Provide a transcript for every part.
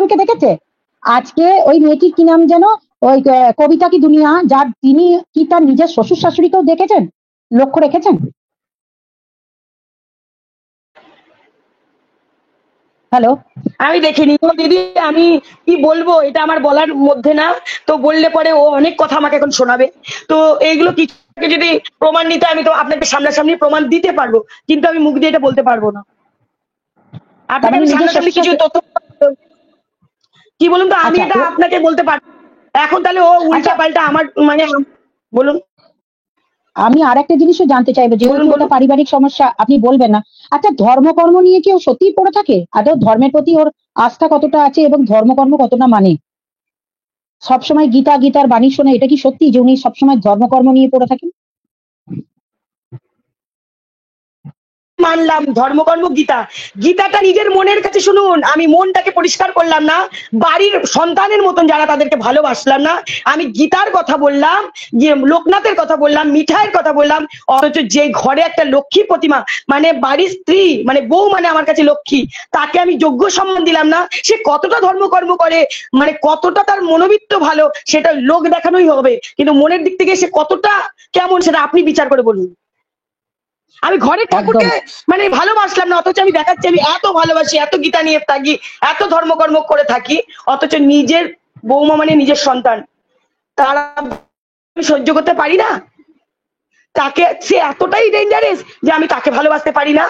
সন্তানকে দেখেছে? আজকে ওই মেয়েটির কি নাম যেন, ওই কবিতা কি দুনিয়া, যার তিনি কি তার নিজের শ্বশুর শাশুড়িকেও দেখেছেন, লক্ষ্য রেখেছেন? হ্যালো, আমি দেখিনি তো দিদি, আমি কি বলবো এটা আমার বলার মধ্যে না। তো বললে পরে ও অনেক কথা আমাকে এখন শোনাবে। তো এইগুলো কিছু যদি প্রমাণ নিতে, আমি তো আপনাকে সামনাসামনি প্রমাণ দিতে পারবো, কিন্তু আমি মুখ দিয়ে এটা বলতে পারবো না আপনাকে। আমি সামনাসামনি কিছু তথ্য কি বলুন তো, আমি এটা আপনাকে বলতে পারবো এখন। তাহলে ও উল্টা পাল্টা আমার মানে বলুন। আমি আর একটা জিনিসও জানতে চাইবো, যেহেতু ওটা পারিবারিক সমস্যা, আপনি বলবেন না। আচ্ছা, ধর্মকর্ম নিয়ে কি ও সত্যিই পড়ে থাকে? আদৌ ধর্মের প্রতি ওর আস্থা কতটা আছে এবং ধর্মকর্ম কতটা মানে? সবসময় গীতার বাণী শোনে, এটা কি সত্যি যে উনি সবসময় ধর্মকর্ম নিয়ে পড়ে থাকেন? মানলাম ধর্মকর্ম গীতাটা নিজের মনের কাছে শুনুন। আমি মনটাকে পরিষ্কার করলাম না, বাড়ির সন্তানের মতন যারা তাদেরকে ভালোবাসলাম না, আমি গীতার কথা বললাম, লোকনাথের কথা বললাম, মিঠাইয়ের কথা বললাম। অথচ যে ঘরে একটা লক্ষ্মী প্রতিমা, মানে বাড়ির স্ত্রী, মানে বউ, মানে আমার কাছে লক্ষ্মী, তাকে আমি যোগ্য সম্মান দিলাম না। সে কতটা ধর্মকর্ম করে, মানে কতটা তার মনোবিত্ত ভালো, সেটা লোক দেখানোই হবে, কিন্তু মনের দিক থেকে সে কতটা কেমন সেটা আপনি বিচার করে বলুন। আমি ঘরের ঠাকুরকে মানে ভালোবাসলাম না, অথচ আমি দেখাচ্ছি আমি এত ভালোবাসি, এত গীতা নিয়ে থাকি, এত ধর্মকর্ম করে থাকি, অথচ নিজের বৌমা মানে নিজের সন্তান, তারা আমি সহ্য করতে পারি না। তাকে সে এতটাই ডেঞ্জারাস যে আমি তাকে ভালোবাসতে পারি না।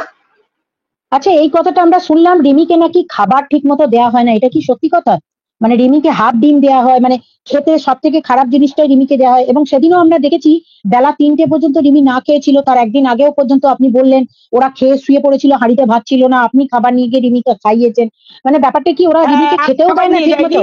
আচ্ছা, এই কথাটা আমরা শুনলাম, রিমিকে নাকি খাবার ঠিক মতো দেওয়া হয় না, এটা কি সত্যি কথা? মানে রিমিকে হাফ ডিম দেওয়া হয়, মানে খেতে সব থেকে খারাপ জিনিসটাই রিমিকে দেওয়া হয়। এবং সেদিনও আমরা দেখেছি বেলা 3টে পর্যন্ত রিমি না খেয়েছিল, তার একদিন আগেও পর্যন্ত আপনি বললেন ওরা খেয়ে শুয়ে পড়েছিল, হাঁড়িতে ভাত ছিল না, আপনি খাবার নিয়ে গিয়ে রিমিকে খাইয়েছেন। মানে ব্যাপারটা কি, ওরা রিমিকে খেতেও দেয় না ঠিক মতো?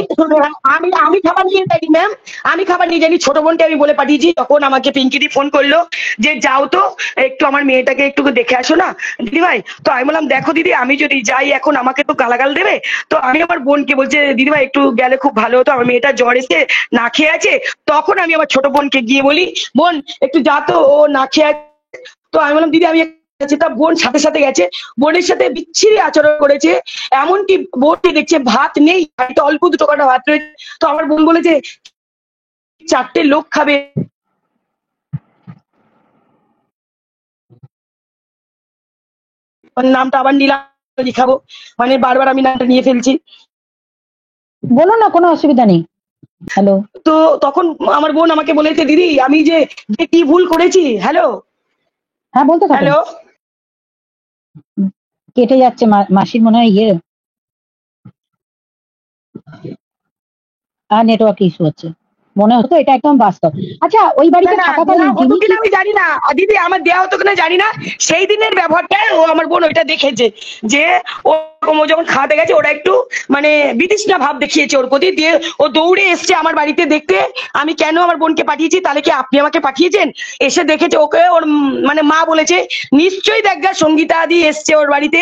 আমি খাবার নিয়ে যাইনি ম্যাম, আমি খাবার নিয়ে যাইনি। ছোট বোনকে আমি বলে পাঠিয়েছি, তখন আমাকে পিঙ্কিদি ফোন করলো যে যাও তো একটু আমার মেয়েটাকে একটু দেখে আসো না দিদি ভাই। তো আমি বললাম দেখো দিদি, আমি যদি যাই এখন আমাকে তো গালাগাল দেবে। তো আমি আমার বোনকে বলছে দিদি ভাই একটু গেলে খুব ভালো হতো, আমার মেয়েটা জ্বর এসে না খেয়ে আছে। তখন আমি আমার ছোট বোনকে গিয়ে বলি বোন একটু যা তো, ও না খেয়ে আছে। তো আমি বললাম দিদি আমি, তা বোন সাথে সাথে গেছে, বোনের সাথে বিচ্ছিরি আচরণ করেছে। এমনকি বোনকে দেখছে ভাত নেই, অল্প দুটো কটা ভাত রয়েছে। তো আমার বোন বলেছে 4টে লোক খাবে, নামটা আবার নিলাম, লিখাবো, মানে বারবার আমি নামটা নিয়ে ফেলছি। বলো না, কোনো অসুবিধা নেই। হ্যালো, তো তখন আমার বোন আমাকে বলেছে দিদি আমি যে কি ভুল করেছি। হ্যালো, হ্যাঁ বলতে থাকো। হ্যালো, কেটে যাচ্ছে, মাসির মনে হয় নেটওয়ার্ক ইস্যু হচ্ছে মনে হতো, এটা একদম বাস্তব। আচ্ছা, ওই বাড়িতে থাকাকালীন আমি জানি না দিদি, আমার দেওয়া হতো কিনা জানি না। সেই দিনের ব্যবহারটা ও আমার বোন ওইটা দেখেছে যে ও যখন খাওয়াতে গেছে ওরা একটু মানে বিতৃষ্ণা ভাব দেখিয়েছে ওর প্রতি, দিয়ে ও দৌড়ে এসছে আমার বাড়িতে দেখতে আমি কেন আমার বোনকে পাঠিয়েছি। তাহলে কি আপনি আমাকে পাঠিয়েছেন? এসে দেখেছে ওকে, ওর মানে মা বলেছে নিশ্চয়ই দেখা সঙ্গীতা আদি এসছে ওর বাড়িতে,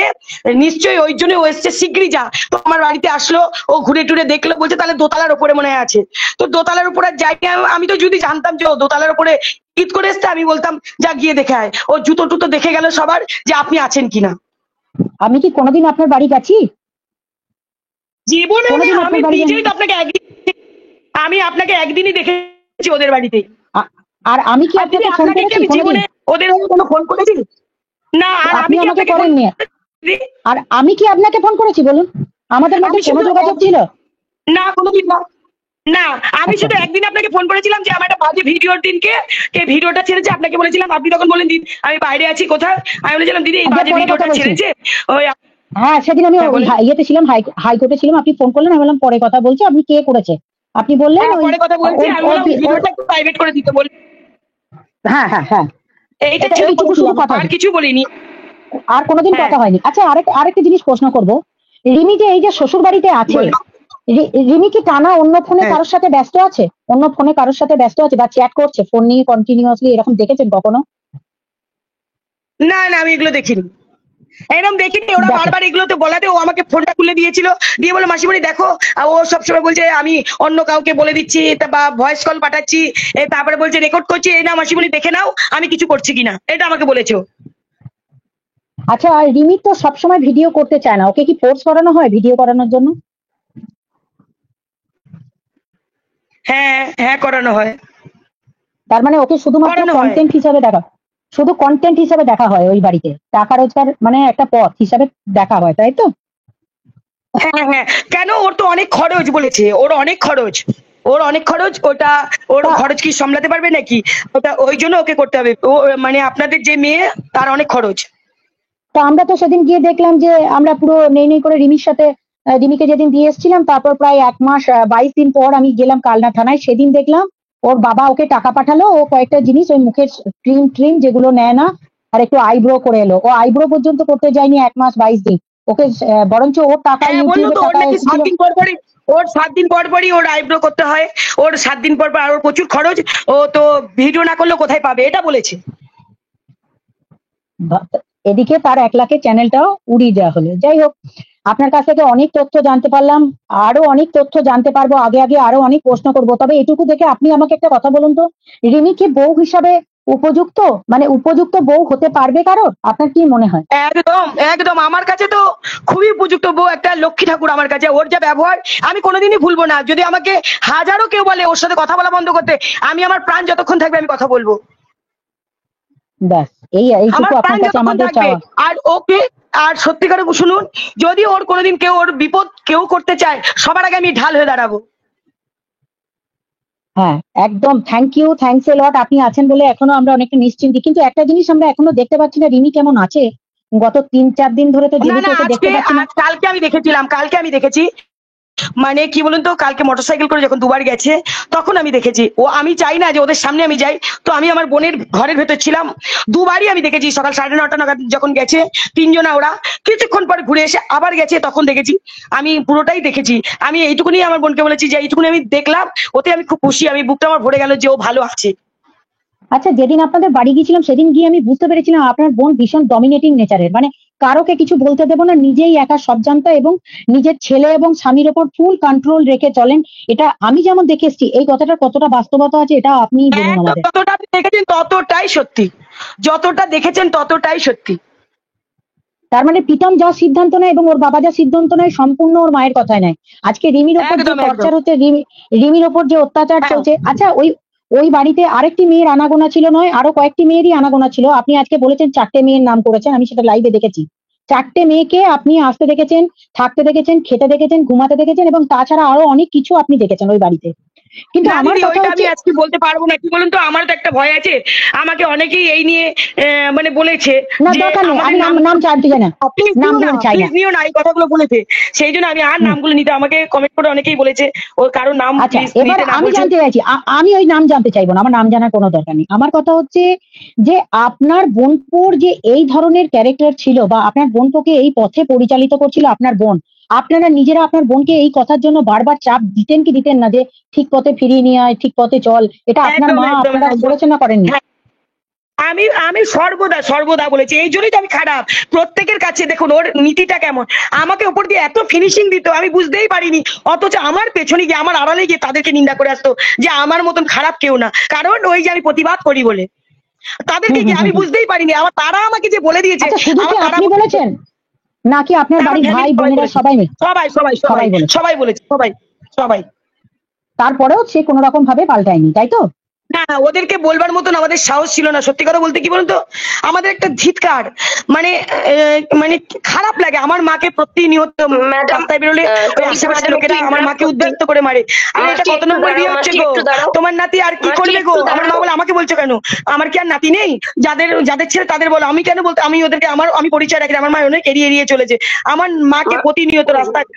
নিশ্চয়ই ওই জন্য ও এসছে, শিগগিরই যা। তো আমার বাড়িতে আসলো, ও ঘুরে টুরে দেখলো, বলছে তাহলে দোতলার উপরে মনে হয় আছে। তো দোতলার উপরে যাই, আমি তো যদি জানতাম যে ও দোতলার উপরে ঈদ করে এসছে, আমি বলতাম যা গিয়ে দেখে আয়। ও জুতো টুতো দেখে গেল সবার যে আপনি আছেন কিনা। আমি কি কোনোদিন আপনার বাড়ি গেছি? জীবনে আমি নিজেই তো আপনাকে আমি আপনাকে একদিনই দেখেছি ওদের বাড়িতে। আর আমি কি আপনাকে ফোন করেছি জীবনে ওদের কোনো ফোন করেছি না? আর আপনি আমাকে করেননি। আর আমি কি আপনাকে ফোন করেছি বলুন? আমাদের মধ্যে কোনো যোগাযোগ ছিল না? কোনোদিন না। না, আমি শুধু একদিন আপনাকে ফোন করেছিলাম যে আমার একটা বাজে ভিডিওর দিনকে কে ভিডিওটা ছেড়েছে, আপনাকে বলেছিলাম, আপনি তখন বলেন দিদি আমি বাইরে আছি কোথায়। আমি বলেছিলাম দিদি এই বাজে ভিডিওটা ছেড়েছে। ওই হ্যাঁ, সেদিন আমি ইয়েতে ছিলাম, হাইকোর্টে ছিলাম, আপনি ফোন করলেন, আমি বললাম পরে কথা বলছি, আপনি কে করেছে আপনি বললেন পরে কথা বলছি, আমি বললাম ভিডিওটা একটু প্রাইভেট করে দিতে বলি। হ্যাঁ হ্যাঁ হ্যাঁ, এইটা শুধু কথা, আর কিছু বলিনি, আর কোনোদিন কথা হয়নি। আচ্ছা, আরেকটা জিনিস প্রশ্ন করব, রিমি যে এই যে শ্বশুর বাড়িতে আছে, রিমি কি টানা অন্য ফোনে কারোর সাথে ব্যস্ত আছে? অন্য ফোনে কারোর সাথে ব্যস্ত আছে বা চ্যাট করছে ফোন নিয়ে কন্টিনিউয়াসলি, এরকম দেখেছেন কখনো? না না, আমি এগুলো দেখিনি, এরকম দেখিনি। ওরা বারবার এগুলোতে বলাতে ও আমাকে ফোনটা খুলে দিয়েছিল, দিয়ে বলে মাসিমণি দেখো, ও সবসময় বলছে আমি অন্য কাউকে বলে দিচ্ছি বা ভয়েস কল পাঠাচ্ছি, তারপরে বলছে রেকর্ড করছি, এই না মাসিমণি দেখে নাও আমি কিছু করছি কিনা, এটা আমাকে বলেছো। আচ্ছা, রিমি তো সবসময় ভিডিও করতে চায় না, ওকে কি ফোর্স করানো হয় ভিডিও করানোর জন্য? হ্যাঁ হ্যাঁ করানো হয়। তার মানে ওকে শুধুমাত্র করানো হয়। কন্টেন্ট হিসাবে দেখা, শুধু কন্টেন্ট হিসাবে দেখা হয় ওই বাড়িতে, টাকা রোজগার মানে একটা পথ হিসাবে দেখা হয়, তাই তো? হ্যাঁ হ্যাঁ, কেন ওর তো অনেক খরচ বলেছে, ওর অনেক খরচ, ওর অনেক খরচ, ওটা ওর তা খরচ কি সামলাতে পারবে নাকি? ওটা ওই জন্য ওকে করতে হবে। ও মানে আপনাদের যে মেয়ে তার অনেক খরচ। তা আমরা তো সেদিন গিয়ে দেখলাম যে আমরা পুরো নেই নেই করে রিমির সাথে রিমিকে যেদিন দিয়ে এসেছিলাম, তারপর প্রায় 1 মাস 22 দিন পর আমি গেলাম কালনা থানায়, সেদিন দেখলাম ওর বাবা ওকে টাকা পাঠালো, ও কয়েকটা জিনিস ওই মুখের ক্রিম ট্রিম যেগুলো নেয় না, আর একটু আইব্রো করে এলো। ও আইব্রো পর্যন্ত করতে যায়নি 1 মাস 22 দিন। ওকে বরঞ্চ ওর টাকা, হ্যাঁ বললো ইউটিউবে তো ওর টাকা নাকি এসেছিল। 7 দিন পর পরই, ওর 7 দিন পর পরই ওর আইব্রো করতে হয়, ওর 7 দিন পর পর, আর ওর প্রচুর খরচ, ও তো ভিডিও না করলে কোথায় পাবে, এটা বলেছে। বা- এদিকে তার 1 লাখের চ্যানেলটাও উড়িয়ে দেওয়া হলো। যাই হোক, আপনার কাছ থেকে অনেক তথ্য জানতে পারলাম, আরো অনেক তথ্য জানতে পারবো, আগে আগে আরো অনেক প্রশ্ন করব। তবে এটুকু দেখে আপনি আমাকে একটা কথা বলুন তো, রিমি কি বউ হিসাবে উপযুক্ত, মানে উপযুক্ত বউ হতে পারবে কারোর? আপনার কি মনে হয়? একদম একদম, আমার কাছে তো খুবই উপযুক্ত বউ, একটা লক্ষ্মী ঠাকুর আমার কাছে। ওর যা ব্যবহার আমি কোনোদিনই ভুলবো না। যদি আমাকে হাজারো কেউ বলে ওর সাথে কথা বলা বন্ধ করতে, আমি আমার প্রাণ যতক্ষণ থাকবে আমি কথা বলবো। ব্যাস এইটুকু আমার প্রাণ আপনার কাছে যতক্ষণ আমাদের থাকবে। চাওয়া। আর ওকে, আর সত্যিকারে শুনুন, যদি ওর কোনোদিন কেউ ওর বিপদ কেউ করতে চায়, সবার আগে আমি ঢাল হয়ে দাঁড়াবো। হ্যাঁ, একদম। থ্যাংক ইউ, থ্যাংকস এ লট। আপনি আছেন বলে এখনো আমরা অনেকটা নিশ্চিন্তি, কিন্তু একটা জিনিস আমরা এখনো দেখতে পাচ্ছি না, রিমি কেমন আছে। গত 3-4 দিন ধরে তো না যেহেতু না, ওকে দেখতে আজকে পাচ্ছি না। কালকে আমি দেখেছিলাম, কালকে আমি দেখেছি। মানে কি বলুন তো, কালকে মোটরসাইকেল করে যখন দুবার গেছে তখন আমি দেখেছি। ও, আমি চাই না যে ওদের সামনে আমি যাই, তো আমি আমার বোনের ঘরের ভেতর ছিলাম, দুবারই আমি দেখেছি। সকাল 9:30 নাগাদ যখন গেছে তিনজনা, ওরা কিছুক্ষণ পর ঘুরে এসে আবার গেছে, তখন দেখেছি। আমি পুরোটাই দেখেছি। আমি এইটুকুনি আমার বোনকে বলেছি যে এইটুকুনি আমি দেখলাম, ওতে আমি খুব খুশি, আমি বুকটা আমার ভরে গেল যে ও ভালো আছে। আচ্ছা, যেদিন আপনাদের বাড়ি গিয়েছিলাম সেদিন গিয়ে আমি বুঝতে পেরেছিলাম আপনার বোন ভীষণ ডমিনেটিং নেচারের, মানে কারোকে কিছু বলতে দেবো না, নিজেই একা সব জানতা এবং নিজের ছেলে এবং স্বামীর ওপর ফুল কন্ট্রোল রেখে চলেন। এটা আমি যেমন দেখে এসেছি, এই কথাটার কতটা বাস্তবতা আছে এটা আপনি বলুন একদম, আমাদের। যতটা আপনি দেখেছেন ততটাই সত্যি, যতটা দেখেছেন ততটাই সত্যি। তার মানে প্রীতম যা সিদ্ধান্ত নেয় এবং ওর বাবা যা সিদ্ধান্ত নেয় সম্পূর্ণ ওর মায়ের কথায় নেয়। আজকে রিমির ওপর যে একদম একদম। টর্চার হচ্ছে, রিমির ওপর যে অত্যাচার হ্যাঁ চলছে, আচ্ছা ওই ওই বাড়িতে আরেকটি মেয়ের আনাগোনা ছিল নয়, আরো কয়েকটি মেয়েরই আনাগোনা ছিল। আপনি আজকে বলেছেন 4টে মেয়ের নাম করেছেন, আমি সেটা লাইভে দেখেছি। 4টে মেয়েকে আপনি আসতে দেখেছেন, থাকতে দেখেছেন, খেতে দেখেছেন, ঘুমাতে দেখেছেন, এবং তাছাড়া আরো অনেক কিছু আপনি দেখেছেন ওই বাড়িতে। কিন্তু না আমার দিদি, কথা ওইটা আমি হচ্ছে, আজকে বলতে পারবো না। কি বলুন তো, আমারও তো একটা ভয় আছে। আমাকে অনেকেই এই নিয়ে মানে বলেছে না যে দরকার নেই, আমাদের আমি নাম নাম জানতে চাই না, প্লিজ নিও না, নামগুলো চাই না। প্লিজ নিও না, এই কথাগুলো বলেছে। সেই জন্য আমি আর হুম। নামগুলো নিতে, আমাকে কমেন্ট করে অনেকেই বলেছে ও কারো নাম আচ্ছা, প্লিজ এবার নিতে না আমি বলছো। জানতে চাইছি, আমি ওই নাম জানতে চাইবো না, আমার নাম জানার কোনো দরকার নেই। আমার কথা হচ্ছে যে আপনার বোনপোর যে এই ধরনের ক্যারেক্টার ছিল, বা আপনার বোনপোকে এই পথে পরিচালিত করছিল আপনার বোন, আপনারা নিজেরা আপনার বোনকে এই কথার জন্য বারবার চাপ দিতেন কি দিতেন না, যে ঠিক পথে ফিরিয়ে নিয়ে আয়, ঠিক পথে চল? এটা আপনার একদম মা একদম আপনারা একদম। বলেছেন না করেননি? হ্যাঁ, আমি আমি সর্বদা সর্বদা বলেছি, এই জন্যই তো আমি খারাপ প্রত্যেকের কাছে। দেখুন ওর নীতিটা কেমন, আমাকে উপর দিয়ে এত ফিনিশিং দিত আমি বুঝতেই পারিনি, অথচ আমার পেছনে গিয়ে, আমার আড়ালে গিয়ে তাদেরকে নিন্দা করে আসতো যে আমার মতন খারাপ কেউ না, কারণ ওই যে আমি প্রতিবাদ করি বলে। হুম তাদেরকে হুম গিয়ে হুম আমি হুম। বুঝতেই পারিনি, আমার তারা আমাকে যে বলে দিয়েছে। আচ্ছা, শুধু কি আমার তারা আপনি বলেছেন নাকি আপনার আমার বাড়ির ভাই ফ্যামিলি সবাই বোনেরা বলেছে, সবাই সবাই সবাই সবাই সবাই বলেছে? সবাই বলেছে, সবাই সবাই। তারপরেও সে কোনো রকম ভাবে পাল্টায়নি, তাই তো? না না, ওদেরকে বলবার মতন আমাদের সাহস ছিল না। সত্যি কথা বলতে কি বলুন তো, আমাদের একটা ধিক্কার, মানে মানে খারাপ লাগে। আমার মাকে প্রতিনিয়ত রাস্তায় বেরোলে ওই আশেপাশের লোকেরা আমার মাকে উদ্যক্ত করে মারে, আরে এটা কত নম্বর বিয়ে হচ্ছে গো, তোমার নাতি আর কি করবে গো? আমার মা বলে আমাকে বলছো কেন, আমার কি আর নাতি নেই? যাদের যাদের ছেলে তাদের বলো, আমি কেন বলতে, আমি ওদেরকে আমি পরিচয় রাখি না। আমার মা অনেক এড়িয়ে এড়িয়ে চলেছে আমার মাকে প্রতিনিয়ত রাস্তায়।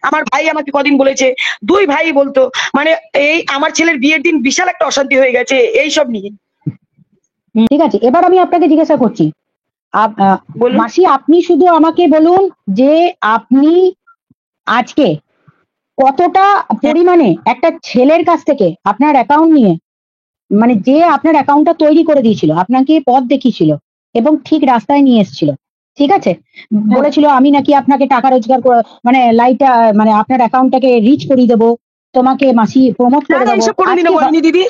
আমার ভাই আমাকে কদিন বলেছে, 2 ভাই বলতো, মানে এই আমার ছেলের বিয়ের দিন বিশাল একটা অশান্তি হয়ে গেছে এইসব নিয়ে। ঠিক আছে, এবার আমি আপনাকে জিজ্ঞাসা করছি, বলুন। মাসি আপনি শুধু আমাকে বলুন যে আপনি আজকে কতটা পরিমাণে একটা ছেলের কাছ থেকে আপনার অ্যাকাউন্ট নিয়ে, মানে যে আপনার অ্যাকাউন্টটা তৈরি করে দিয়েছিল, আপনাকে পথ দেখিয়েছিল এবং ঠিক রাস্তায় নিয়ে এসেছিল, ঠিক আছে, বলেছিল আমি নাকি আপনাকে টাকা রোজগার করে, মানে লাইটটা, মানে আপনার অ্যাকাউন্টটাকে রিচ করিয়ে দেবো, তোমাকে মাসি প্রমোট না করে না, দেবো। এইসব আজকে কোনোদিনও বলেনি দিদি,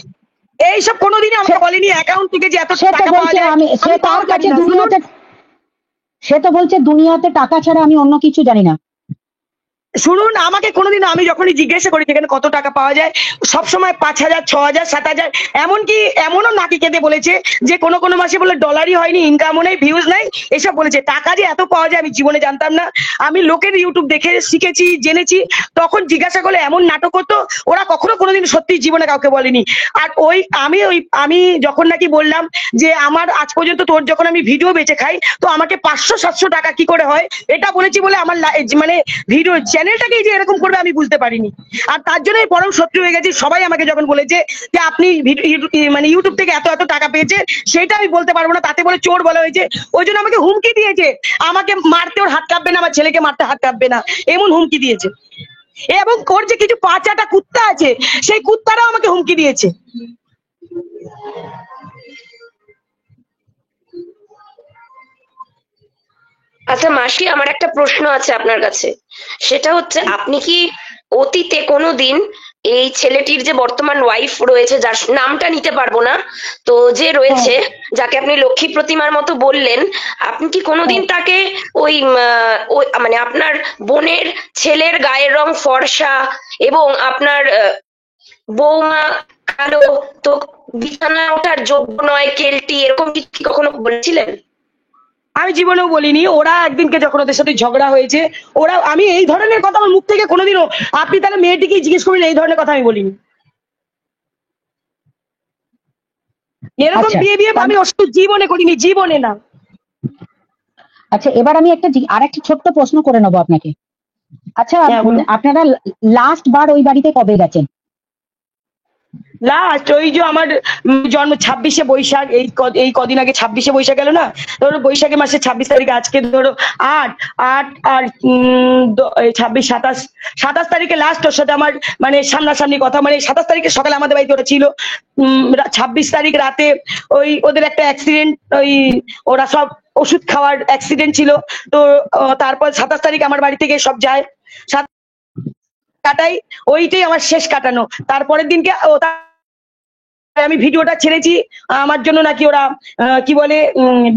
এইসব কোনোদিনই আমাকে বলেনি অ্যাকাউন্ট থেকে যে এত সে তো টাকা পাওয়া বলছে যায়। আমি, সে আমি তাও তার জানি কাছে না, শুনুন। দুনিয়াতে, সে তো বলছে দুনিয়াতে টাকা ছাড়া আমি অন্য কিছু জানি না। শুনুন, আমাকে কোনোদিন, আমি যখনই জিজ্ঞাসা করি যেখানে কত টাকা পাওয়া যায়, সবসময় 5,000, 6,000, 7,000, এমনকি এমনও নাকি কেঁদে বলেছে যে কোনো কোনো মাসে বলে ডলারই হয়নি, ইনকামও নেই, ভিউজ নাই, এসব বলেছে। টাকা যে এত পাওয়া যায় আমি জীবনে জানতাম না। আমি লোকের ইউটিউব দেখে শিখেছি, জেনেছি। তখন জিজ্ঞাসা করলে এমন নাটক করতো, ওরা কখনো কোনোদিন সত্যি জীবনে কাউকে বলেনি। আর আমি যখন নাকি বললাম যে আমার আজ পর্যন্ত তোর যখন আমি ভিডিও বেচে খাই, তো আমাকে 500-700 টাকা কি করে হয়, এটা বলেছি বলে আমার মানে ভিডিও চ্যানেলটাকেই যে এরকম করবে আমি বুঝতে পারিনি। আর তার জন্যই পরম শত্রু হয়ে গেছি। সবাই আমাকে যখন বলেছে যে আপনি মানে ইউটিউব থেকে এত এত টাকা পেয়েছে, সেটা আমি বলতে পারবো না, তাতে বলে চোর বলা হয়েছে। ওই জন্য আমাকে হুমকি দিয়েছে, আমাকে মারতে ওর হাত কাঁপবে না, আমার ছেলেকে মারতে হাত কাঁপবে না, এমন হুমকি দিয়েছে। এবং ওর যে কিছু 5-8টা কুত্তা আছে, সেই কুত্তারাও আমাকে হুমকি দিয়েছে। আচ্ছা মাসি, আমার একটা প্রশ্ন আছে আপনার কাছে। সেটা হচ্ছে, আপনি কি অতীতে কোনোদিন এই ছেলেটির যে বর্তমান ওয়াইফ রয়েছে, যার নামটা নিতে পারবো না, তো যে রয়েছে, যাকে আপনি লক্ষ্মী প্রতিমার মতো বললেন, আপনি কি কোনোদিন তাকে ওই মানে আপনার বোনের ছেলের গায়ের রং ফর্সা এবং আপনার বৌমা কালো, তো বিছানা ওঠার যোগ্য নয়, কেলটি, এরকম কিছু কি কখনো বলেছিলেন? আমি জীবনেও বলিনি। ওরা একদিনকে যখন ওদের সাথে ঝগড়া হয়েছে, আমি এই ধরনের কথা আমার মুখ থেকে কোনোদিনও, আপনি তাহলে মেয়েটিকে জিজ্ঞেস করুন, এই ধরনের কথা আমি বলিনি। এরকম আচ্ছা বিয়ে আমি জীবনে করিনি, জীবনে না। আচ্ছা, এবার আমি আরেকটা ছোট্ট প্রশ্ন করে নেবো আপনাকে। আচ্ছা, হ্যাঁ, বলুন। আপনারা লাস্ট বার ওই বাড়িতে কবে গেছেন? লাস্ট ওই যে আমার জন্ম 26শে বৈশাখ, এই কদিন আগে 26শে বৈশাখ গেল না, ধরো বৈশাখে মাসে 26 তারিখে, আজকে ধরো 8 8 আর 26, 27 তারিখে লাস্ট ওর সাথে আমার মানে সামনাসামনি কথা। মানে 27 তারিখে সকালে আমাদের বাড়িতে ওরা ছিল, 26 তারিখ রাতে ওই ওদের একটা অ্যাক্সিডেন্ট, ওই ওরা সব ওষুধ খাওয়ার অ্যাক্সিডেন্ট ছিল। তো তারপর 27 তারিখ আমার বাড়ি থেকে সব যায়, কাটাই, ওইটাই আমার শেষ কাটানো। তারপরের দিনকে আমি ভিডিওটা ছেড়েছি, আমার জন্য নাকি ওরা কি বলে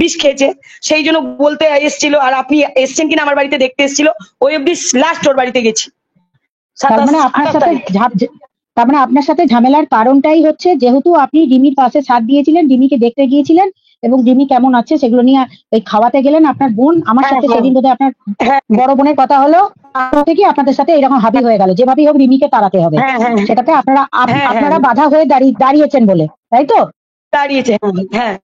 বিষ খেয়েছে, সেই জন্য বলতে এসেছিল। আর আপনি এসছেন কিনা আমার বাড়িতে দেখতে এসেছিল, ওই অব্দি লাস্ট ওর বাড়িতে গেছি। তার মানে আপনার সাথে ঝামেলার কারণটাই হচ্ছে, যেহেতু আপনি রিমির পাশে সাথ দিয়েছিলেন, রিমিকে দেখতে গিয়েছিলেন এবং রিমি কেমন আছে সেগুলো নিয়ে ওই খাওয়াতে গেলেন। আপনার বোন, আমার সাথে সেদিন বোধহয় আপনার বড় বোনের কথা হলো, থেকে আপনাদের সাথে এরকম হাবি হয়ে গেল, যেভাবেই হোক রিমিকে তাড়াতে হবে, সেটাতে আপনারা বাধা হয়ে দাঁড়িয়েছেন বলে, তাই তো? দাঁড়িয়েছে, হ্যাঁ।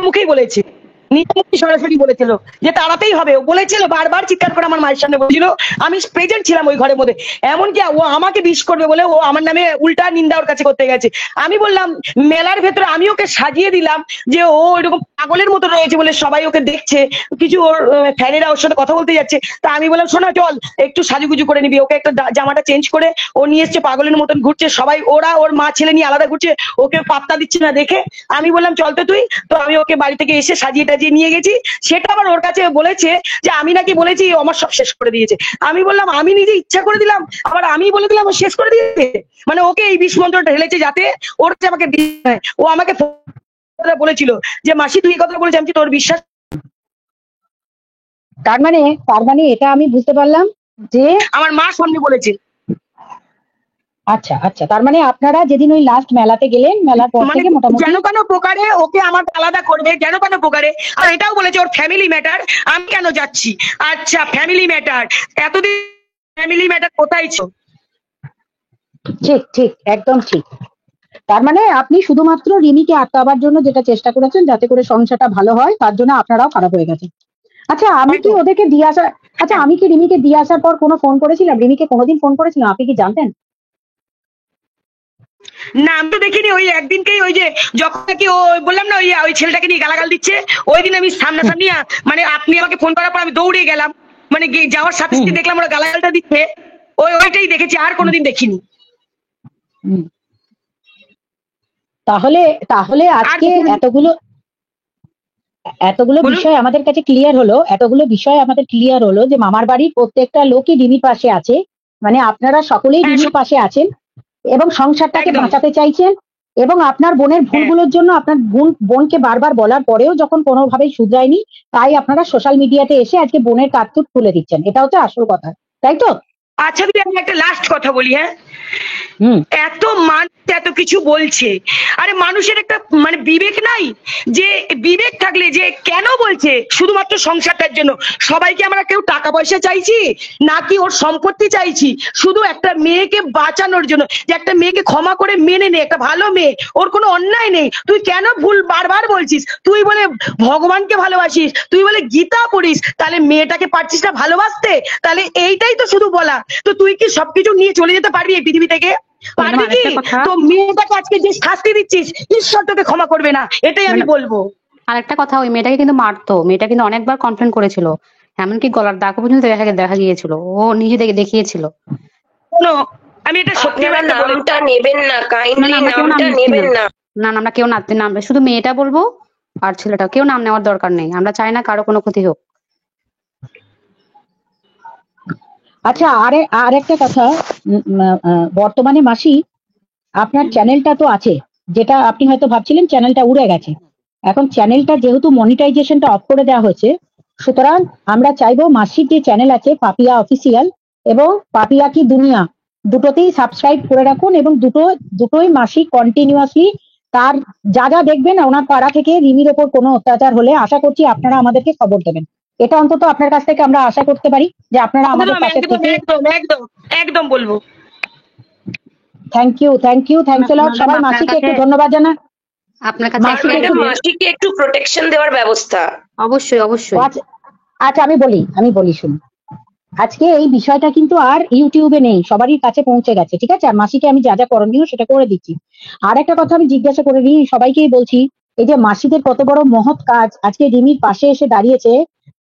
মুখেই বলেছে, নিজে সরাসরি বলেছিল যে তাড়াতেই হবে। ও বলেছিল, বারবার চিৎকার করে আমার মায়ের সামনে বলেছিল, আমি প্রেজেন্ট ছিলাম ওই ঘরের মধ্যে। এমনকি ও আমাকে বিষ করবে বলে ও আমার নামে উল্টা নিন্দা ওর কাছে করতে গেছে। আমি বললাম, মেলার ভেতরে আমি ওকে সাজিয়ে দিলাম যে ও এরকম পাগলের মতো রয়েছে বলে সবাই ওকে দেখছে, কিছু ওর ফ্যানেরা ওর সাথে কথা বলতে যাচ্ছে। তা আমি বললাম, শোনা, চল একটু সাজুগুজু করে নিবি। ওকে একটা জামাটা চেঞ্জ করে ও নিয়ে এসছে, পাগলের মতন ঘুরছে, সবাই ওর মা ছেলে নিয়ে আলাদা ঘুরছে, ওকে পাত্তা দিচ্ছে না দেখে। আমি বললাম, চল তো তুই। তো আমি ওকে বাড়ি থেকে এসে সাজিয়ে টাজিয়ে নিয়ে গেছি। সেটা আবার ওর কাছে বলেছে যে আমি নাকি বলেছি আমার সব শেষ করে দিয়েছে। আমি বললাম, আমি নিজে ইচ্ছা করে দিলাম, আবার আমি বলে দিলাম ও শেষ করে দিয়েছে। মানে ওকে এই বিষ মন্ত্রটা ঢেলেছে যাতে ওর কাছে আমাকে, ও আমাকে বলেছিল যে মাসি তুই কথা বলেছি, আমি তোর বিশ্বাস। তার মানে এটা আমি বুঝতে পারলাম যে আমার মা সামনে বলেছে। আচ্ছা আচ্ছা, তার মানে আপনারা যেদিন ওই লাস্ট মেলাতে গেলেন, মেলার পর থেকে মোটামুটি যেন কেন প্রকারে ওকে আমার আলাদা করবে, যেন কেন প্রকারে। আর এটাও বলেছে ওর ফ্যামিলি ম্যাটার, আমি কেন যাচ্ছি। আচ্ছা, ফ্যামিলি ম্যাটার, এতদিন ফ্যামিলি ম্যাটার কোথায় ছিল? ঠিক ঠিক, একদম ঠিক। তার মানে আপনি শুধুমাত্র রিমিকে আটকাবার জন্য যেটা চেষ্টা করেছেন, যাতে করে সংসারটা ভালো হয়, তার জন্য আপনারাও খারাপ হয়ে গেছেন। আচ্ছা, আমি কি ওদেরকে দিয়ে আসার আমি কি রিমিকে দিয়ে আসার পর কোনো ফোন করেছিলাম? রিমিকে কোনোদিন ফোন করেছিলাম? আপনি কি জানতেন? না, আমি তো দেখিনি। ওই একদিনকেই ওই যে যখন নাকি ও বললাম না ওই ছেলেটাকে নিয়ে গালাগাল দিচ্ছে, ওই দিন আমি সামনাসামনি, মানে আপনি আমাকে ফোন করার পর আমি দৌড়ে গেলাম, মানে যাওয়ার সাথে সাথে দেখলাম ওরা গালাগালটা দিচ্ছে, ওইটাই দেখেছি, আর কোনোদিন দেখিনি। তাহলে আজকে এতগুলো বিষয় আমাদের কাছে ক্লিয়ার হলো, যে মামার বাড়ির প্রত্যেকটা লোকই রিমির পাশে আছে, মানে আপনারা সকলেই রিমির পাশে আছেন এবং সংসারটাকে বাঁচাতে চাইছেন। এবং আপনার বোনের ভুলগুলোর জন্য আপনার বোনকে বারবার বলার পরেও যখন কোনোভাবেই শুধরায়নি, তাই আপনারা সোশ্যাল মিডিয়াতে এসে আজকে বোনের কার্তুট তুলে দিচ্ছেন। এটা হচ্ছে আসল কথা। তাই তো? আচ্ছা দিদি আমি একটা লাস্ট কথা বলি, হ্যাঁ, হুম। এত মানুষ এত কিছু বলছে, আরে মানুষের একটা মানে বিবেক নাই? যে বিবেক থাকলে যে কেন বলছে শুধুমাত্র সংসারটার জন্য? সবাইকে আমরা কেউ টাকা পয়সা চাইছি নাকি ওর সম্পত্তি চাইছি? শুধু একটা মেয়েকে বাঁচানোর জন্য, যে একটা মেয়েকে ক্ষমা করে মেনে নে, একটা ভালো মেয়ে, ওর কোনো অন্যায় নেই, তুই কেন ভুল বারবার বলছিস? তুই বলে ভগবানকে ভালোবাসিস, তুই বলে গীতা পড়িস, তাহলে মেয়েটাকে পারছিস না ভালোবাসতে? তাহলে এইটাই তো শুধু বলা। তো তুই কি সবকিছু নিয়ে চলে যেতে পারবি এই পৃথিবী থেকে? পারবি কি? তো মেয়েটাকে আজকে যে শাস্তি দিচ্ছিস, ঈশ্বর তোকে ক্ষমা করবে না, এটাই আমি বলবো। আর একটা কথা, ওই মেয়েটাকে কিন্তু মারতো, মেয়েটা কিন্তু অনেকবার কমপ্লেন করেছিল, এমনকি গলার দাগ পর্যন্ত দেখা গিয়েছিল, ও নিজে থেকে দেখিয়েছিল। শোনো, আমি এটা সত্যি আপনারা কথা বলি, নামটা নেবেন না, কাইন্ডলি আমরা কেউ নাম নামটা নিচ্ছি নেবেন না। না। না আমরা কেউ নাম, শুধু মেয়েটা বলবো আর ছেলেটা, কেউ নাম নেওয়ার দরকার নেই, আমরা চাই না কারো কোনো ক্ষতি হোক। আচ্ছা, আর একটা কথা, বর্তমানে মাসি আপনার চ্যানেলটা তো আছে, যেটা আপনি হয়তো ভাবছিলেন চ্যানেলটা উড়ে গেছে। এখন চ্যানেলটা যেহেতু মনিটাইজেশনটা অফ করে দেওয়া হয়েছে, সুতরাং আমরা চাইবো মাসির যে চ্যানেল আছে পাপিয়া অফিসিয়াল এবং পাপিয়া কি দুনিয়া, দুটোতেই সাবস্ক্রাইব করে রাখুন, এবং দুটোই মাসি কন্টিনিউয়াসলি তার যা যা দেখবেন, ওনার পাড়া থেকে রিমির ওপর কোনো অত্যাচার হলে আশা করছি আপনারা আমাদেরকে খবর দেবেন। এটা অন্তত আপনার কাছ থেকে আমরা আশা করতে পারি যে আপনারা আমাদের পাশে একদম থেকে। একদম একদম একদম বলবো। থ্যাংকস এ লট সবাই, মাসিকে একটু ধন্যবাদ জানান। আপনার কাছে মাসিকে ম্যাডাম একটু মাসিকে একটু প্রোটেকশন দেওয়ার ব্যবস্থা। অবশ্যই অবশ্যই। আচ্ছা আমি বলি শুনুন, আজকে এই বিষয়টা কিন্তু আর ইউটিউবে নেই, সবারই কাছে পৌঁছে গেছে, ঠিক আছে? আর মাসিকে আমি যা যা করণীয় সেটা করে দিচ্ছি। আর একটা কথা আমি জিজ্ঞাসা করে নিই, সবাইকেই বলছি, এই যে মাসিদের কত বড় মহৎ কাজ, আজকে রিমির পাশে এসে দাঁড়িয়েছে,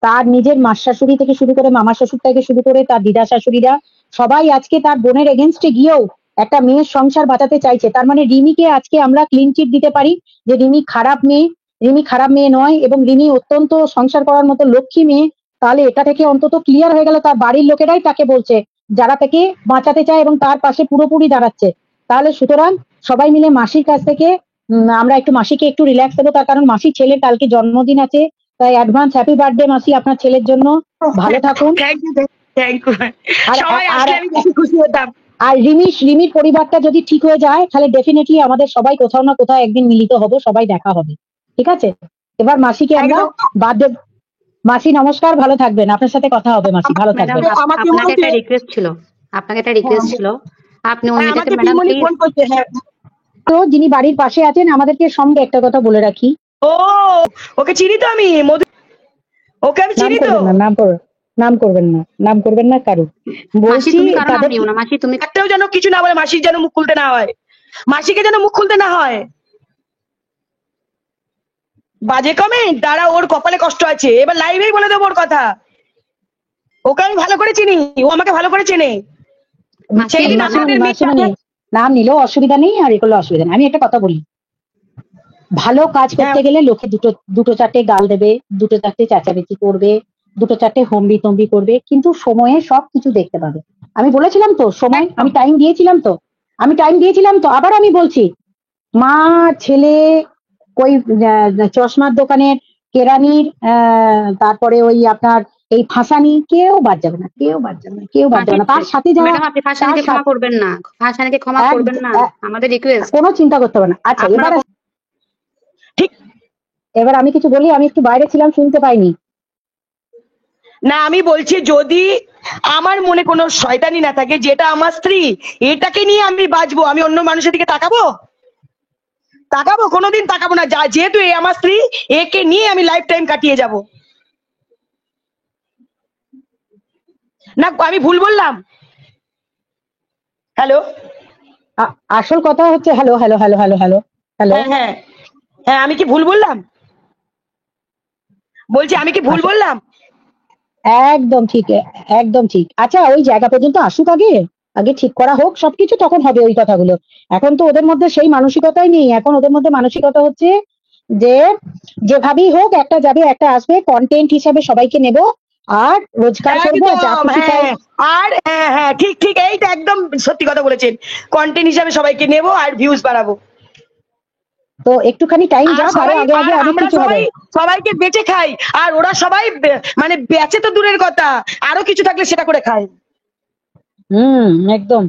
তার নিজের মাস শাশুড়ি থেকে শুরু করে মামা শ্বশুর থেকে শুরু করে তার দিদা শাশুড়িরা সবাই আজকে তার বোনের এগেনস্টে গিয়েও একটা মেয়ের সংসার বাঁচাতে চাইছে। তার মানে রিমিকে আজকে আমরা ক্লিন চিট দিতে পারি যে রিমি খারাপ মেয়ে নয়, এবং রিমি অত্যন্ত সংসার করার মতো লক্ষ্মী মেয়ে। তাহলে এটা থেকে অন্তত ক্লিয়ার হয়ে গেল, তার বাড়ির লোকেরাই তাকে বলছে, যারা তাকে বাঁচাতে চায় এবং তার পাশে পুরোপুরি দাঁড়াচ্ছে। তাহলে সুতরাং সবাই মিলে মাসির কাছ থেকে আমরা একটু মাসিকে একটু রিল্যাক্স দেবো, তার কারণ মাসির ছেলের কালকে জন্মদিন আছে, তাই অ্যাডভান্স হ্যাপি বার্থডে মাসি, আপনার ছেলের জন্য। ভালো থাকুন। Thank you. সবাই আসলে আমি বেশি খুশি হতাম। আর রিমির পরিবারটা যদি ঠিক হয়ে যায়, তাহলে ডেফিনেটলি আমাদের সবাই কোথাও না কোথাও একদিন মিলিত হব, সবাই দেখা হবে, ঠিক আছে? এবার মাসিকে আমরা বার্থডে। মাসি নমস্কার, ভালো থাকবেন, আপনার সাথে কথা হবে মাসি, ভালো থাকবেন। আপনাকে একটা রিকোয়েস্ট ছিল, আপনি ওই মেয়েটাকে ম্যাডাম তো যিনি বাড়ির পাশে আছেন, আমাদেরকে সঙ্গে একটা কথা বলে রাখি, ও ওকে চিনি তো আমি, ওকে আমি চিনি তো। নাম করবেন না কারু, বলছি মাসি তুমি একটাও যেন কিছু না বলে, মাসির যেন মুখ খুলতে না হয়, মাসিকে যেন মুখ খুলতে না হয়। বাজে কমেন্ট দ্বারা ওর কপালে কষ্ট আছে, এবার লাইভেই বলে দেবো ওর কথা। ওকে আমি ভালো করে চিনি, ও আমাকে ভালো করে চেনে। নাম নিলেও অসুবিধা নেই, আর এগুলো অসুবিধা নেই। আমি একটা কথা বলি, ভালো কাজ করতে গেলে লোকে দুটো চারটে গাল দেবে, দুটো চারটে চেঁচামেচি করবে, দুটো চারটে হম্বি তম্বি করবে, কিন্তু সময়ে সবকিছু দেখতে পাবে। আমি বলেছিলাম তো, সময় আমি টাইম দিয়েছিলাম তো, আবার আমি বলছি, মা ছেলে ওই চশমার দোকানের কেরানির, তারপরে ওই আপনার এই ফাঁসানি, কেউ বাদ যাবে না। তার সাথে যারা ক্ষমা করবেন না, আমাদের রিকোয়েস্ট, কোনো চিন্তা করতে হবে না। আচ্ছা, এবার আমি কিছু বলি, আমি একটু বাইরে ছিলাম, শুনতে পাইনি। না আমি বলছি, যদি আমার মনে কোনো শয়তানি না থাকে, যেটা আমার স্ত্রী, এটাকে নিয়ে আমি বাঁচবো, আমি অন্য মানুষের দিকে তাকাবো? কোনোদিন তাকাবো না। যেহেতু এ আমার স্ত্রী, একে নিয়ে আমি লাইফ টাইম কাটিয়ে যাব। না আমি ভুল বললাম? হ্যালো, আসল কথা হচ্ছে, হ্যালো, হ্যাঁ, আমি কি ভুল বললাম? বলছি আমি কি ভুল বললাম? একদম ঠিক। আচ্ছা, ওই জায়গা পর্যন্ত আসুক, আগে ঠিক করা হোক সবকিছু, তখন হবে ওই কথাগুলো। এখন তো ওদের মধ্যে সেই মানসিকতাই নেই। এখন ওদের মধ্যে মানসিকতা হচ্ছে যে যেভাবেই হোক, একটা যাবে একটা আসবে, কন্টেন্ট হিসাবে সবাইকে নেব আর রোজগার করবো। আর হ্যাঁ ঠিক, এইটা একদম সত্যি কথা বলেছেন, কন্টেন্ট হিসাবে সবাইকে নেব আর ভিউজ বাড়াবো। তো একটুখানি টাইম যাক, আগে অনেক কিছু হবে। সবাইকে বেঁচে খাই, আর ওরা সবাই মানে বেঁচে তো দূরের কথা, আরো কিছু থাকলে সেটা করে খায়। একদম।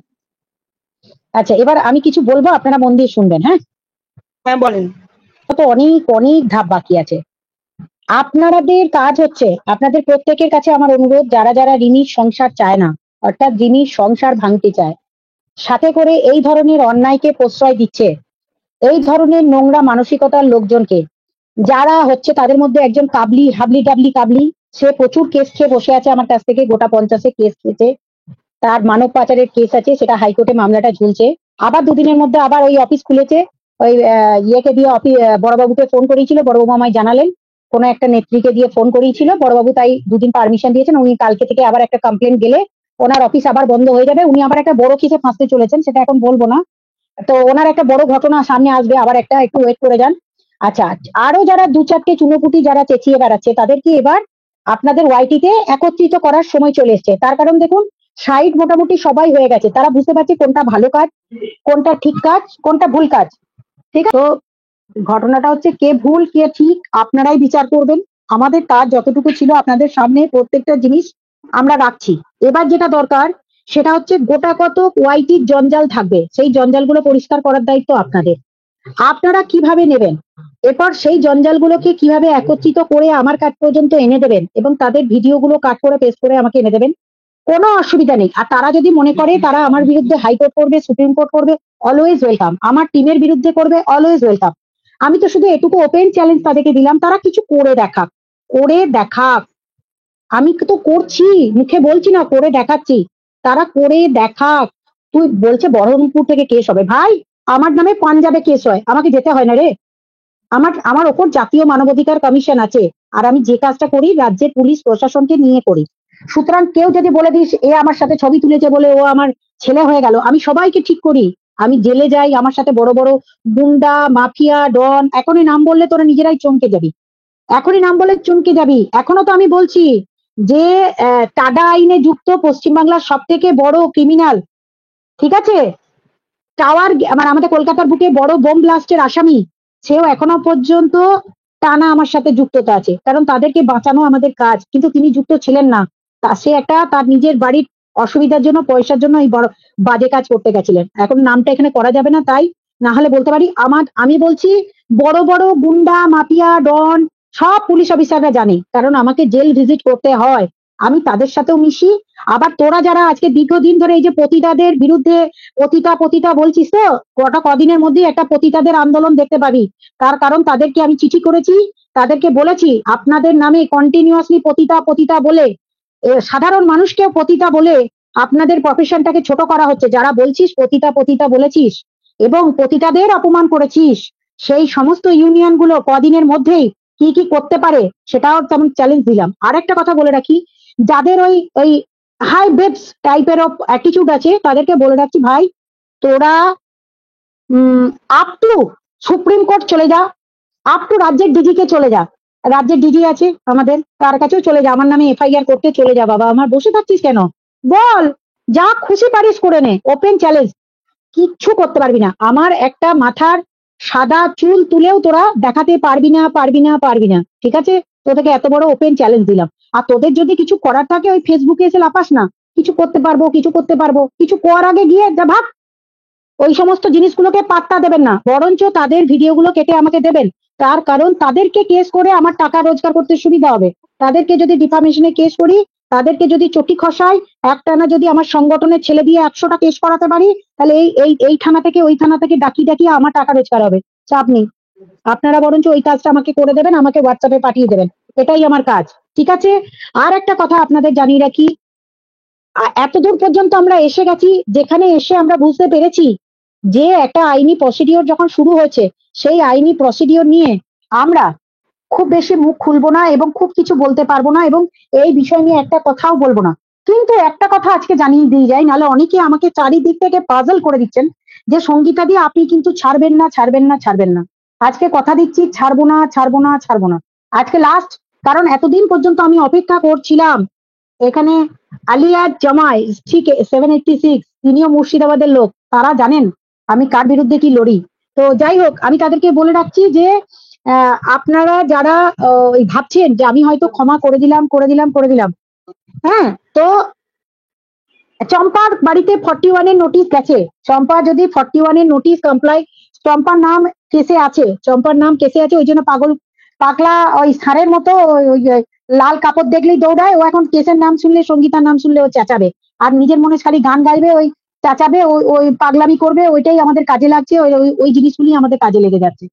আচ্ছা, এবার আমি কিছু বলবো, আপনারা মন দিয়ে শুনবেন, হ্যাঁ? হ্যাঁ বলেন। তো অনেক অনেক ধাপ বাকি আছে। আপনাদের কাজ হচ্ছে, আপনাদের প্রত্যেকের কাছে আমার অনুরোধ, যারা যারা রিমির সংসার চায় না, অর্থাৎ রিমির সংসার ভাঙতে চায়, সাথে করে এই ধরনের অন্যায়কে প্রশ্রয় দিচ্ছে, এই ধরনের নোংরা মানসিকতার লোকজনকে, যারা হচ্ছে তাদের মধ্যে একজন কাবলি, হাবলি ডাবলি কাবলি, সে প্রচুর কেস খেয়ে বসে আছে আমার কাছ থেকে, গোটা 50 কেস খেয়েছে, তার মানব পাচারের কেস আছে, সেটা হাইকোর্টে মামলাটা ঝুলছে। আবার দুদিনের মধ্যে আবার ওই অফিস খুলেছে, ওই ইয়েকে দিয়ে বড়বাবুকে ফোন করিয়েছিল, বড়বাবু আমায় জানালেন, কোনো একটা নেত্রীকে দিয়ে ফোন করিয়েছিল বড়বাবু, তাই দুদিন পারমিশন দিয়েছেন, উনি কালকে থেকে আবার একটা কমপ্লেন গেলে ওনার অফিস আবার বন্ধ হয়ে যাবে, উনি আবার একটা বড় কেসে ফাঁসতে চলেছেন, সেটা এখন বলবো না। তো ওনার একটা বড় ঘটনা সামনে আসবে, আবার একটা, একটু ওয়েট করে যান। আচ্ছা, আরো যারা দু চারটে চুনোপুটি যারা চেঁচিয়ে বেড়াচ্ছে, তাদেরকে এবার আপনাদের ওয়াইটিতে একত্রিত করার সময় চলে এসছে। তার কারণ দেখুন, সাইড মোটামুটি সবাই হয়ে গেছে, তারা বুঝতে পারছে কোনটা ভালো কাজ, কোনটা ঠিক কাজ, কোনটা ভুল কাজ। ঠিক আছে, তো ঘটনাটা হচ্ছে কে ভুল কে ঠিক আপনারাই বিচার করবেন। আমাদের কাজ যতটুকু ছিল আপনাদের সামনে প্রত্যেকটা জিনিস আমরা রাখছি। এবার যেটা দরকার সেটা হচ্ছে গোটা কত ওয়াইটির জঞ্জাল থাকবে, সেই জঞ্জালগুলো পরিষ্কার করার দায়িত্ব আপনাদের। আপনারা কিভাবে নেবেন, এরপর সেই জঞ্জালগুলোকে কিভাবে একত্রিত করে আমার কাছ পর্যন্ত এনে দেবেন এবং তাদের ভিডিওগুলো কাট করে পেস্ট করে আমাকে এনে দেবেন, কোনো অসুবিধা নেই। আর তারা যদি মনে করে তারা আমার বিরুদ্ধে হাইকোর্ট করবে, সুপ্রিম কোর্ট করবে, অলওয়েজ ওয়েলকাম। আমার টিমের বিরুদ্ধে করবে, অলওয়েজ ওয়েলকাম। আমি তো শুধু এটুকু ওপেন চ্যালেঞ্জ তাদেরকে দিলাম, তারা কিছু করে দেখাক, করে দেখাক। আমি তো করছি, মুখে বলছি না, করে দেখাচ্ছি, তারা করে দেখাক। তুই বলছে বহরমপুর থেকে কেস হবে, ভাই আমার নামে পাঞ্জাবে কেস হয়, আমাকে যেতে হয় না রে। আমার আমার ওপর জাতীয় মানবাধিকার কমিশন আছে, আর আমি যে কাজটা করি রাজ্যের পুলিশ প্রশাসনকে নিয়ে করি। সুতরাং কেউ যদি বলে দিস এ আমার সাথে ছবি তুলেছে বলে ও আমার ছেলে হয়ে গেল, আমি সবাইকে ঠিক করি, আমি জেলে যাই, আমার সাথে বড় বড় গুন্ডা মাফিয়া ডন, এখনই নাম বললে তোরা নিজেরাই চমকে যাবি, এখনই নাম বলে চমকে যাবি। এখনো তো আমি বলছি যে টাডা আইনে যুক্ত পশ্চিমবাংলার সব থেকে বড় ক্রিমিনাল, ঠিক আছে, টাওয়ার মানে আমাদের কলকাতার বুকে বড় বোম ব্লাস্টের আসামি, সেও এখনো পর্যন্ত টানা আমার সাথে যুক্ততা আছে, কারণ তাদেরকে বাঁচানো আমাদের কাজ। কিন্তু তিনি যুক্ত ছিলেন না, তা সে একটা তার নিজের বাড়ির অসুবিধার জন্য, পয়সার জন্য এই বড় বাজে কাজ করতে গেছিলেন। এখন নামটা এখানে করা যাবে না, তাই না হলে বলতে পারি আমি বলছি বড় বড় গুন্ডা মাফিয়া ডন সব পুলিশ অফিসাররা জানে, কারণ আমাকে জেল ভিজিট করতে হয়, আমি তাদের সাথেও মিশি। আবার তোরা যারা আজকে দীর্ঘদিন ধরে এই যে পতিতাদের বিরুদ্ধে পতিতা পতিতা বলছিস, তো গোটা কদিনের মধ্যে একটা পতিতাদের আন্দোলন দেখতে পাবি। তার কারণ তাদেরকে আমি চিঠি করেছি, তাদেরকে বলেছি আপনাদের নামে কন্টিনিউয়াসলি পতিতা পতিতা বলে, সাধারণ মানুষকেও পতিতা বলে আপনাদের প্রফেশনটাকে ছোট করা হচ্ছে। যারা বলছিস পতিতা পতিতা বলেছিস এবং পতিতাদের অপমান করেছিস, সেই সমস্ত ইউনিয়ন গুলো কদিনের মধ্যেই কি কি করতে পারে সেটাও তেমন চ্যালেঞ্জ দিলাম। আর একটা কথা বলে রাখি, যাদের ওই ওই হাই বেবস টাইপের অফ অ্যাটিটিউড আছে, তাদেরকে বলে রাখছি ভাই, তোরা আপ টু সুপ্রিম কোর্ট চলে যা, আপ টু রাজ্যের ডিজি কে চলে যা, রাজ্যের ডিজি আছে আমাদের, তার কাছেও চলে যা, আমার নামে এফআইআর করতে চলে যা। বাবা আমার বসে থাকছিস কেন, বল, যা খুশি পারিস করে নে, ওপেন চ্যালেঞ্জ। কিচ্ছু করতে পারবি না, আমার একটা মাথার সাদা চুল তুলেও তোরা দেখাতে পারবি না, পারবি না, পারবি না, ঠিক আছে? তোদেরকে এত বড় ওপেন চ্যালেঞ্জ দিলাম। আর তোদের যদি কিছু করার থাকে ওই ফেসবুকে এসে লাপাস না, কিছু করতে পারবো, কিছু করতে পারবো, কিছু কর আগে গিয়ে যা ভাগ। ওই সমস্ত জিনিসগুলোকে পাত্তা দেবেন না, বরঞ্চ তাদের ভিডিওগুলো কেটে আমাকে দেবেন। তার কারণ তাদেরকে কেস করে আমার টাকা রোজগার করতে সুবিধা হবে। তাদেরকে যদি ডিফামেশনে কেস করি, তাদেরকে যদি চটি খসাই, একটানা যদি আমার সংগঠনের ছেলে দিয়ে 100টা কেস করাতে পারি, তাহলে এই থানা থেকে ওই থানা থেকে ডাকি ডাকি আমার টাকা রোজগার হবে, চাপ নেই। আপনারা বরঞ্চ ওই কাজটা আমাকে করে দেবেন, আমাকে হোয়াটসঅ্যাপে পাঠিয়ে দেবেন, এটাই আমার কাজ, ঠিক আছে? আর একটা কথা আপনাদের জানিয়ে রাখি, এতদূর পর্যন্ত আমরা এসে গেছি, যেখানে এসে আমরা বুঝতে পেরেছি যে একটা আইনি প্রসিডিওর যখন শুরু হয়েছে, সেই আইনি প্রসিডিওর নিয়ে আমরা খুব বেশি মুখ খুলবো না এবং খুব কিছু বলতে পারবো না, এবং এই বিষয় নিয়ে একটা কথাও বলবো না। কিন্তু একটা কথা আজকে জানিয়ে দিয়ে যাই, নাহলে অনেকে আমাকে চারিদিক থেকে পাজল করে দিচ্ছেন যে সঙ্গীতা দিয়ে আপনি কিন্তু ছাড়বেন না, ছাড়বেন না, ছাড়বেন না। আজকে কথা দিচ্ছি, ছাড়বো না, ছাড়বো না, ছাড়বো না, আজকে লাস্ট। কারণ এতদিন পর্যন্ত আমি অপেক্ষা করছিলাম, এখানে আলিয়ার জামাই 786, তিনিও মুর্শিদাবাদের লোক, তারা জানেন আমি কার বিরুদ্ধে কি লড়ি। তো যাই হোক, আমি তাদেরকে বলে রাখছি যে আপনারা যারা ভাবছেন যে আমি হয়তো ক্ষমা করে দিলাম, হ্যাঁ, তো চম্পার বাড়িতে 41 এর নোটিশ গেছে। চম্পা যদি 41 এর নোটিশ কমপ্লাই, চম্পার নাম কেসে আছে, চম্পার নাম কেসে আছে, ওই জন্য পাগলা ওই ষাঁড়ের মতো ওই লাল কাপড় দেখলেই দৌড়ায়। ও এখন কেসের নাম শুনলে, সঙ্গীতার নাম শুনলে ও চেঁচাবে, আর নিজের মনে খালি গান গাইবে, ওই চেঁচাবে, ওই ওই পাগলামি করবে। ওইটাই আমাদের কাজে লাগছে, ওই ওই ওই জিনিসগুলি আমাদের কাজে লেগে যাচ্ছে।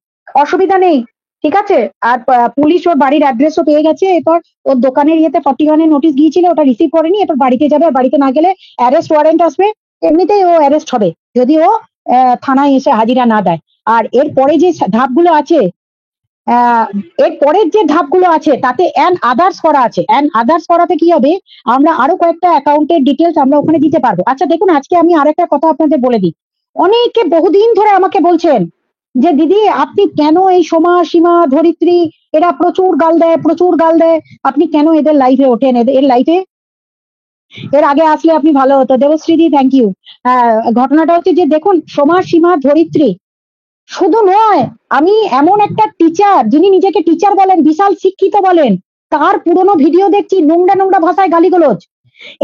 অসুবিধা নেই, ঠিক আছে। আর পুলিশ ওর বাড়ির অ্যাড্রেসও পেয়ে গেছে। এরপর ওর দোকানের ইয়েতে 41 এর নোটিশ গিয়েছিল, ওটা রিসিভ করেনি। এরপর বাড়িতে যাবে, আর বাড়িতে না গেলে অ্যারেস্ট ওয়ারেন্ট আসবে। এমনিতেই ও অ্যারেস্ট হবে যদি ও থানায় এসে হাজিরা না দেয়। আর এরপরে যে ধাপগুলো আছে, এর পরের যে ধাপগুলো আছে তাতে অ্যান আদার্স করা আছে। অ্যান আদার্স করাতে কি হবে, আমরা আরো কয়েকটা অ্যাকাউন্টের ডিটেলস আমরা ওখানে দিতে পারবো। আচ্ছা দেখুন, আজকে আমি আরেকটা কথা আপনাদের বলে দিই। অনেকে বহুদিন ধরে আমাকে বলছেন যে দিদি আপনি কেন এই সোমা, সীমা, ধরিত্রী, এরা প্রচুর গাল দেয়, প্রচুর গাল দেয়, আপনি কেন এদের লাইফে ওঠেন, এর লাইফে এর আগে আসলে আপনি ভালো হতো। দেবশ্রীদি থ্যাংক ইউ। ঘটনাটা হচ্ছে যে দেখুন, সোমা, সীমা, ধরিত্রী শুধু নয়, আমি এমন একটা টিচার যিনি নিজেকে টিচার বলেন, বিশাল শিক্ষিত বলেন, তার পুরনো ভিডিও দেখছি নোংরা নোংরা ভাষায় গালিগালাজ।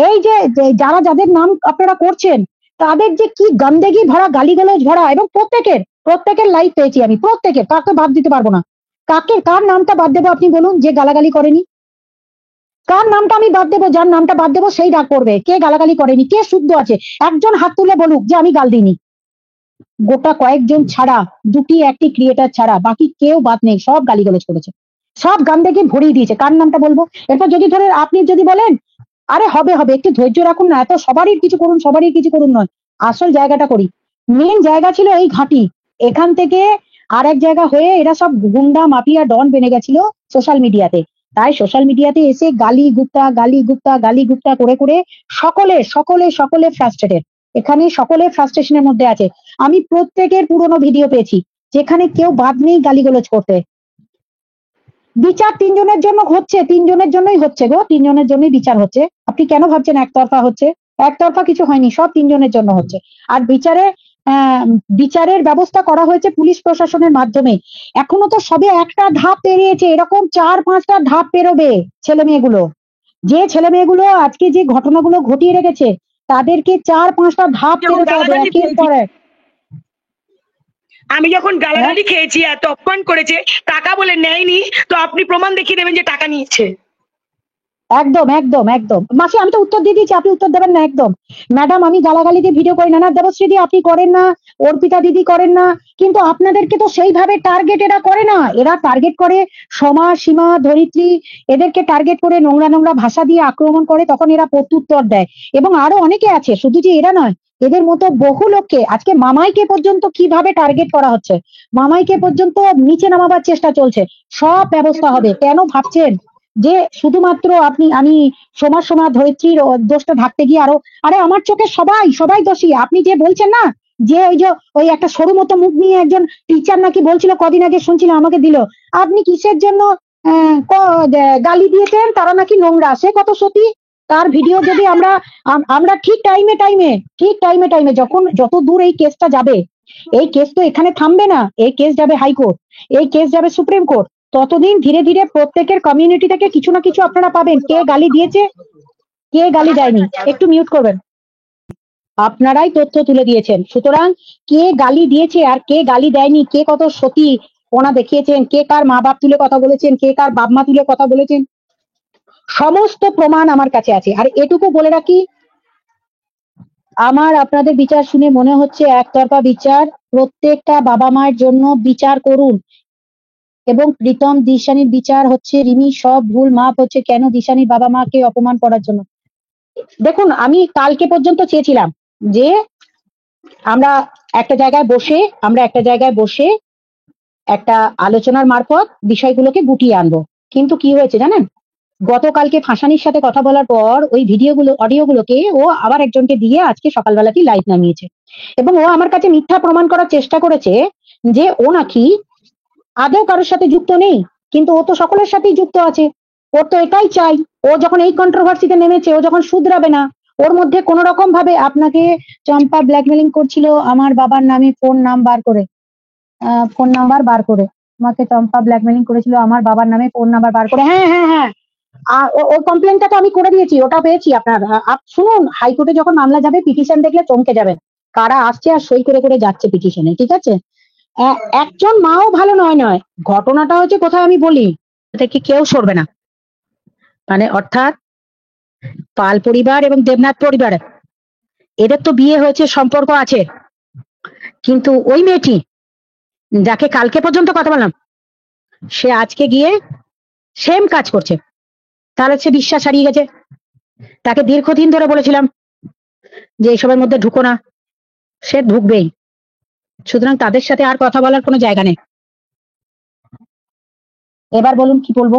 এই যে যারা যাদের নাম আপনারা করছেন, তাদের যে কি গন্দেগি ভরা, গালিগালাজ ভরা, এবং প্রত্যেকের লাইভ পেয়েছি আমি, প্রত্যেকের, কাকে বাদ দিতে পারবো না। কার নামটা বাদ দেবো আপনি বলুন যে গালাগালি করেনি? কার নামটা আমি বাদ দেবো? যার নামটা বাদ দেবো সেই ডাক করবে কে গালাগালি করেনি, কে শুদ্ধ আছে। একজন হাত তুলে বলুক যে আমি গাল দিইনি। গোটা কয়েকজন ছাড়া, দুটি একটি ক্রিয়েটার ছাড়া বাকি কেউ বাদ নেই, সব গালিগালাজ করেছে, সব গান দেখে ভরিয়ে দিয়েছে। কার নামটা বলবো? এরপর যদি ধরে আপনি যদি বলেন আরে হবে হবে, একটু ধৈর্য রাখুন না, এত সবারই কিছু করুন, সবারই কিছু করুন নয়, আসল জায়গাটা করি। মেন জায়গা ছিল এই ঘাঁটি, এখান থেকে আর এক জায়গা হয়ে এরা সব গুন্ডা মাফিয়া ডন বেনে গেছিল সোশ্যাল মিডিয়াতে। তাই সোশ্যাল মিডিয়াতে এসে গালি গুপ্তা গালি গুপ্তা গালি গুপ্তা করে করে সকলে সকলে সকলে ফ্রাস্ট্রেটেড। এখানে সকলে ফ্রাস্ট্রেশনের মধ্যে আছে। আমি প্রত্যেকের পুরনো ভিডিও পেয়েছি যেখানে কেউ বাদ নেই গালিগালাজ করতে। বিচার তিনজনের জন্য হচ্ছে, তিনজনের জন্যই হচ্ছে গো, তিনজনের জন্যই বিচার হচ্ছে। আপনি কেন ভাবছেন একতরফা হচ্ছে? একতরফা কিছু হয়নি, সব তিনজনের জন্য হচ্ছে। আর বিচারের ব্যবস্থা করা হয়েছে পুলিশ প্রশাসনের মাধ্যমে। এখনো তো সবে একটা ধাপ পেরিয়েছে, এরকম 4-5টা ধাপ পেরোবে ছেলে মেয়েগুলো। যে ছেলে মেয়েগুলো আজকে যে ঘটনাগুলো ঘটিয়ে রেখেছে, তাদেরকে 4-5টা ধাপ যেমন পেরোতে হবে গালাগালি একের পর এক। আমি যখন হ্যাঁ, গালাগালি খেয়েছি, এত অপমান করেছে, টাকা বলে নেয়নি, তো আপনি প্রমাণ দেখিয়ে দেবেন যে টাকা নিচ্ছে। একদম একদম একদম মাসি, আমি তো উত্তর দিয়ে দিয়েছি, আপনি উত্তর দেবেন না একদম। ম্যাডাম আমি গালাগালি দিয়ে ভিডিও করি না, না দেবশ্রী দি আপনি করেন না, অর্পিতা দিদি করেন না, কিন্তু আপনাদেরকে তো সেইভাবে টার্গেট এরা করে না। এরা টার্গেট করে সোমা, সীমা, ধরিত্রী, এদেরকে টার্গেট করে নোংরা নোংরা ভাষা দিয়ে আক্রমণ করে, তখন এরা প্রত্যুত্তর দেয়। এবং আরো অনেকে আছে, শুধু যে এরা নয়, এদের মতো বহু লোককে আজকে মামাইকে পর্যন্ত কিভাবে টার্গেট করা হচ্ছে, মামাইকে পর্যন্ত নিচে নামাবার চেষ্টা চলছে। সব ব্যবস্থা হবে। কেন ভাবছেন যে শুধুমাত্র আমি সোমা ধরিত্রীর দোষটা ঢাকতে গিয়ে আরে আমার চোখে সবাই সবাই দোষী। আপনি যে বলছেন না যে ওই একটা সরু মতো মুখ নিয়ে একজন টিচার নাকি বলছিল, কদিন আগে শুনছিলাম, আমাকে দিল, আপনি কিসের জন্য গালি দিয়েছেন, তারা নাকি নোংরা, সে কত সত্যি। তার ভিডিও যদি আমরা ঠিক টাইমে যখন যত দূর এই কেসটা যাবে, এই কেস তো এখানে থামবে না, এই কেস যাবে হাইকোর্ট, এই কেস যাবে সুপ্রিম কোর্ট, ততদিন ধীরে ধীরে প্রত্যেকের কমিউনিটি থেকে কিছু না কিছু আপনারা পাবেন। কে গালি দিয়েছে, কে গালি দেয়নি, একটু মিউট করবেন। আপনারাই তথ্য তুলে দিয়েছেন, সুতরাং কে গালি দিয়েছে আর কে গালি দেয়নি, কে কত সতী ওনা দেখিয়েছেন, কে কার মা বাপ তুলে কথা বলেছেন, কে কার বাপ মা তুলে কথা বলেছেন, সমস্ত প্রমাণ আমার কাছে আছে। আর এটুকু বলে রাখি, আমার আপনাদের বিচার শুনে মনে হচ্ছে একতরফা বিচার। প্রত্যেকটা বাবা মায়ের জন্য বিচার করুন। এবং প্রীতম দিশানির বিচার হচ্ছে, রিমি সব ভুল মাপ হচ্ছে কেন দিশানির বাবা মাকে অপমান করার জন্য। দেখুন, আমি কালকে পর্যন্ত চেয়েছিলাম যে আমরা একটা জায়গায় বসে একটা আলোচনার মারফত বিষয়গুলোকে গুটিয়ে আনবো। কিন্তু কি হয়েছে জানেন, গতকালকে ফাঁসানির সাথে কথা বলার পর ওই অডিওগুলোকে ও আবার একজনকে দিয়ে আজকে সকালবেলাতেই লাইভ নামিয়েছে। এবং ও আমার কাছে মিথ্যা প্রমাণ করার চেষ্টা করেছে যে ও নাকি আদৌ কারোর সাথে যুক্ত নেই, কিন্তু ও তো সকলের সাথেই যুক্ত আছে। ওর তো এটাই চাই, ও যখন এই কন্ট্রোভার্সিতে নেমেছে, ও যখন শুধরাবে না, ওর মধ্যে কোন রকম ভাবে আপনাকে চম্পা ব্ল্যাকমেলিং করছিল আমার বাবার নামে ফোন নাম্বার বার করে আমাকে চম্পা ব্ল্যাকমেলিং করেছিল আমার বাবার নামে ফোন নাম্বার বার করে। হ্যাঁ হ্যাঁ হ্যাঁ, ওই কমপ্লেনটা তো আমি করে দিয়েছি, ওটা পেয়েছি আপনার। শুনুন, হাইকোর্টে যখন মামলা যাবে পিটিশন দেখলে চমকে যাবেন, কারা আসছে আর সই করে করে যাচ্ছে পিটিশনে, ঠিক আছে? একজন মাও ভালো নয়। ঘটনাটা হচ্ছে কোথায় আমি বলি, থেকে কেউ সরবে না, মানে অর্থাৎ পাল পরিবার এবং দেবনাথ পরিবার এদের তো বিয়ে হয়েছে, সম্পর্ক আছে, কিন্তু ওই মেয়েটি যাকে কালকে পর্যন্ত কথা বললাম, সে আজকে গিয়ে সেম কাজ করছে। তাহলে সে বিশ্বাস হারিয়ে গেছে। তাকে দীর্ঘদিন ধরে বলেছিলাম যে এইসবের মধ্যে ঢুকো না, সে ঢুকবেই। সুতরাং তাদের সাথে আর কথা বলার কোনো জায়গা নেই। এবার বলুন কি বলবো।